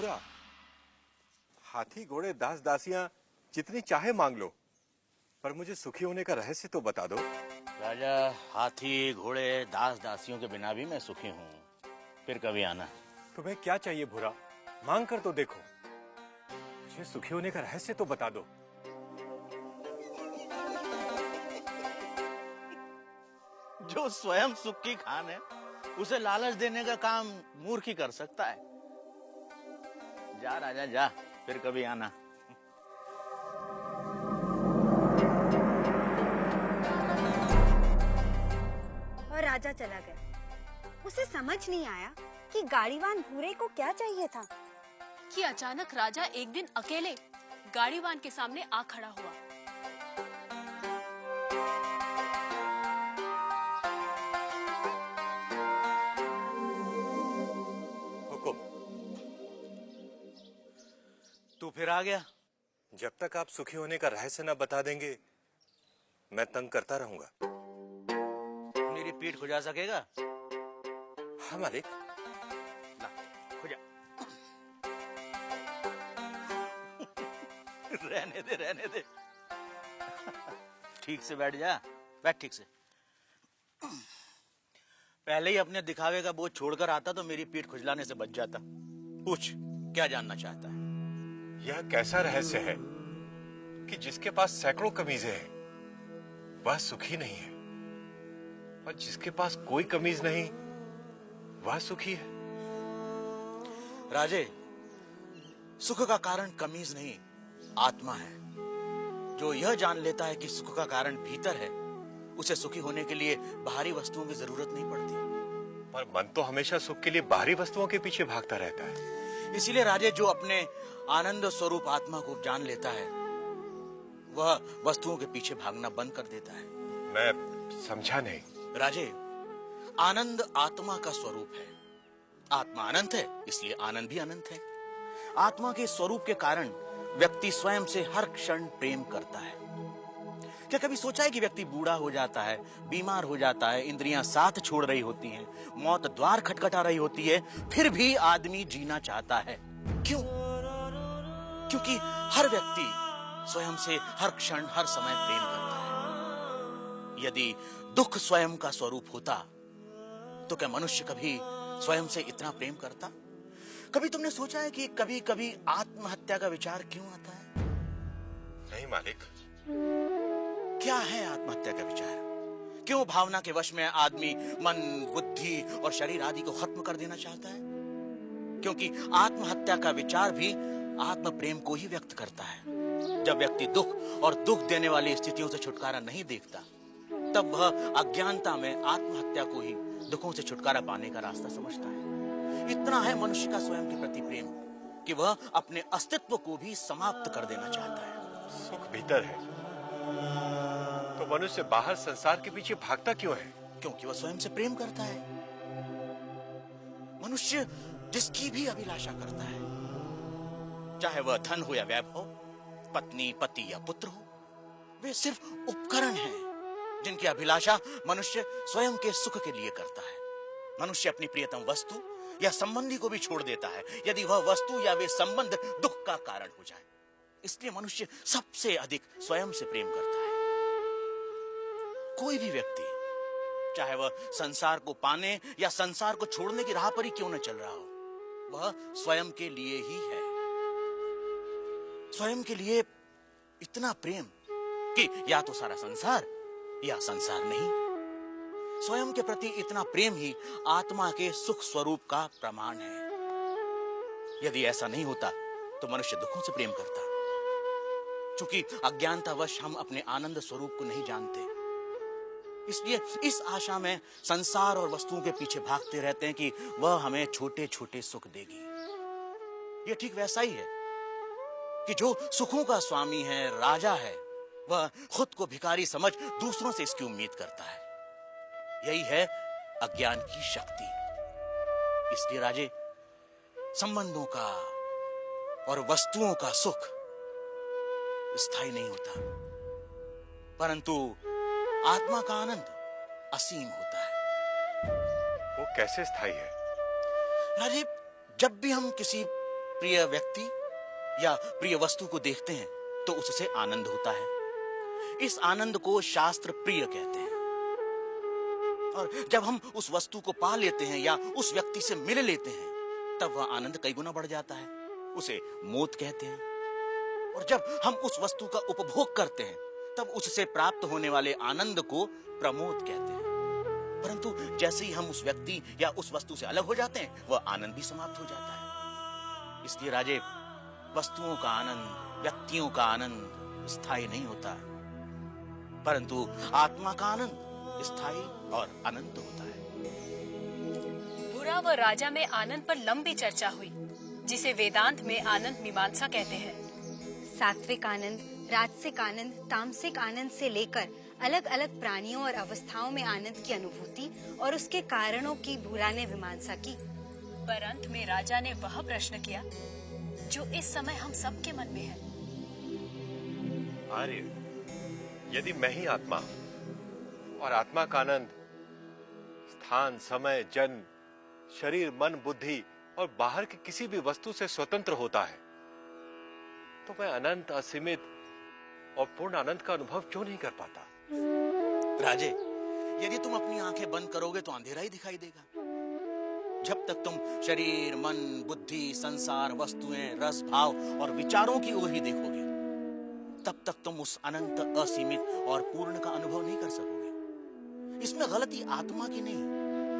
बुरा। हाथी घोड़े दास दासियां जितनी चाहे मांग लो, पर मुझे सुखी होने का रहस्य तो बता दो। राजा, हाथी घोड़े दास दासियों के बिना भी मैं सुखी हूँ। फिर कभी आना। तुम्हें क्या चाहिए बुरा? मांग कर तो देखो। मुझे सुखी होने का रहस्य तो बता दो। जो स्वयं सुख की खान है, उसे लालच देने का काम मूर्ख ही कर सकता है। जा राजा जा, फिर कभी आना। और राजा चला गया। उसे समझ नहीं आया कि गाड़ीवान भूरे को क्या चाहिए था कि अचानक राजा एक दिन अकेले गाड़ीवान के सामने आ खड़ा हुआ। हुकुम। तू फिर आ गया? जब तक आप सुखी होने का रहस्य न बता देंगे, मैं तंग करता रहूंगा। मेरी पीठ खुजा सकेगा? हाँ मालिक। ला, खुजा। रहने दे, रहने दे। ठीक से बैठ जा, बैठ ठीक से। पहले ही अपने दिखावे का बोझ छोड़कर आता तो मेरी पीठ खुजलाने से बच जाता। पूछ, क्या जानना चाहता है? यह कैसा रहस्य है कि जिसके पास सैकड़ों कमीजें हैं वह सुखी नहीं है, और जिसके पास कोई कमीज नहीं वह सुखी है? राजे, सुख का कारण कमीज नहीं, आत्मा है। जो यह जान लेता है कि सुख का कारण भीतर है, उसे सुखी होने के लिए बाहरी वस्तुओं की जरूरत नहीं पड़ती। पर मन तो हमेशा सुख के लिए बाहरी वस्तुओं के पीछे भागता रहता है। इसीलिए राजे, जो अपने आनंद स्वरूप आत्मा को जान लेता है, वह वस्तुओं के पीछे भागना बंद कर देता है। मैं समझा नहीं। राजे, आनंद आत्मा का स्वरूप है। आत्मा अनंत है, इसलिए आनंद भी अनंत है। आत्मा के स्वरूप के कारण व्यक्ति स्वयं से हर क्षण प्रेम करता है। क्या कभी सोचा है कि व्यक्ति बूढ़ा हो जाता है, बीमार हो जाता है, इंद्रियां साथ छोड़ रही होती हैं, मौत द्वार खटखटा रही होती है, फिर भी आदमी जीना चाहता है? क्यों? क्योंकि हर व्यक्ति स्वयं से हर क्षण हर समय प्रेम करता है। यदि दुख स्वयं का स्वरूप होता तो क्या मनुष्य कभी स्वयं से इतना प्रेम करता? कभी तुमने सोचा है कि कभी कभी आत्महत्या का विचार क्यों आता है? नहीं मालिक। क्या है आत्महत्या का विचार? क्यों भावना के वश में आदमी मन, बुद्धि और शरीर आदि को खत्म कर देना चाहता है? क्योंकि आत्महत्या का विचार भी आत्म प्रेम को ही व्यक्त करता है। जब व्यक्ति दुख और दुख देने वाली स्थितियों से छुटकारा नहीं देखता, तब वह अज्ञानता में आत्महत्या को ही दुखों से छुटकारा पाने का रास्ता समझता है। इतना है मनुष्य का स्वयं के प्रति प्रेम कि वह अपने अस्तित्व को भी समाप्त कर देना चाहता है। सुख भीतर है तो मनुष्य बाहर संसार के पीछे भागता क्यों है? क्योंकि वह स्वयं से प्रेम करता है। मनुष्य जिसकी भी अभिलाषा करता है, चाहे वह धन हो या वैभव, पत्नी, पति या पुत्र हो, वे सिर्फ उपकरण हैं जिनकी अभिलाषा मनुष्य स्वयं के सुख के लिए करता है। मनुष्य अपनी प्रियतम वस्तु या संबंधी को भी छोड़ देता है यदि वह वस्तु या वे संबंध दुख का कारण हो जाए। इसलिए मनुष्य सबसे अधिक स्वयं से प्रेम करता है। कोई भी व्यक्ति, चाहे वह संसार को पाने या संसार को छोड़ने की राह पर ही क्यों न चल रहा हो, वह स्वयं के लिए ही है। स्वयं के लिए इतना प्रेम कि या तो सारा संसार या संसार नहीं। स्वयं के प्रति इतना प्रेम ही आत्मा के सुख स्वरूप का प्रमाण है। यदि ऐसा नहीं होता तो मनुष्य दुखों से प्रेम करता। क्योंकि अज्ञानतावश हम अपने आनंद स्वरूप को नहीं जानते, इसलिए इस आशा में संसार और वस्तुओं के पीछे भागते रहते हैं कि वह हमें छोटे छोटे सुख देगी। यह ठीक वैसा ही है कि जो सुखों का स्वामी है, राजा है, वह खुद को भिखारी समझ दूसरों से इसकी उम्मीद करता है। यही है अज्ञान की शक्ति। इसलिए राजे, संबंधों का और वस्तुओं का सुख स्थायी नहीं होता, परंतु आत्मा का आनंद असीम होता है। वो कैसे स्थायी है? राजीव, जब भी हम किसी प्रिय व्यक्ति या प्रिय वस्तु को देखते हैं तो उससे आनंद होता है। इस आनंद को शास्त्र प्रिय कहते हैं। और जब हम उस वस्तु को पा लेते हैं या उस व्यक्ति से मिल लेते हैं तब वह आनंद कई गुना बढ़ जाता है। उसे मोद कहते हैं। और जब हम उस वस्तु का उपभोग करते हैं तब उससे प्राप्त होने वाले आनंद को प्रमोद कहते हैं। परंतु जैसे ही हम उस व्यक्ति या उस वस्तु से अलग हो जाते हैं वह आनंद भी समाप्त हो जाता है। इसलिए राजे, वस्तुओं का आनंद, व्यक्तियों का आनंद स्थायी नहीं होता, परंतु आत्मा का आनंद स्थायी और अनंत होता है। बुरा व राजा में आनंद पर लंबी चर्चा हुई, जिसे वेदांत में आनंद मीमांसा कहते हैं। सात्विक आनंद, राजसिक आनंद, तामसिक आनंद से लेकर अलग अलग प्राणियों और अवस्थाओं में आनंद की अनुभूति और उसके कारणों की बुरा ने मीमांसा की। पर अंत में राजा ने वह प्रश्न किया जो इस समय हम सबके मन में है। आर्य, यदि मैं ही आत्मा हूं और आत्मा का आनंद स्थान, समय, जन्म, शरीर, मन, बुद्धि और बाहर की किसी भी वस्तु से स्वतंत्र होता है, तो मैं अनंत, असीमित और पूर्ण आनंद का अनुभव क्यों नहीं कर पाता? राजे, यदि तुम अपनी आंखें बंद करोगे तो अंधेरा ही दिखाई देगा। जब तक तुम शरीर, मन, बुद्धि, संसार, वस्तुएं, रस, भाव और विचारों की ओर ही देखोगे तब तक तुम उस अनंत, असीमित और पूर्ण का अनुभव नहीं कर सकोगे। इसमें गलती आत्मा की नहीं,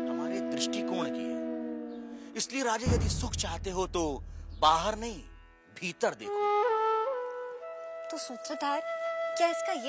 हमारे दृष्टिकोण की है। इसलिए राजे, यदि सुख चाहते हो तो बाहर नहीं, भीतर देखो। तो सूत्रधार, क्या इसका ये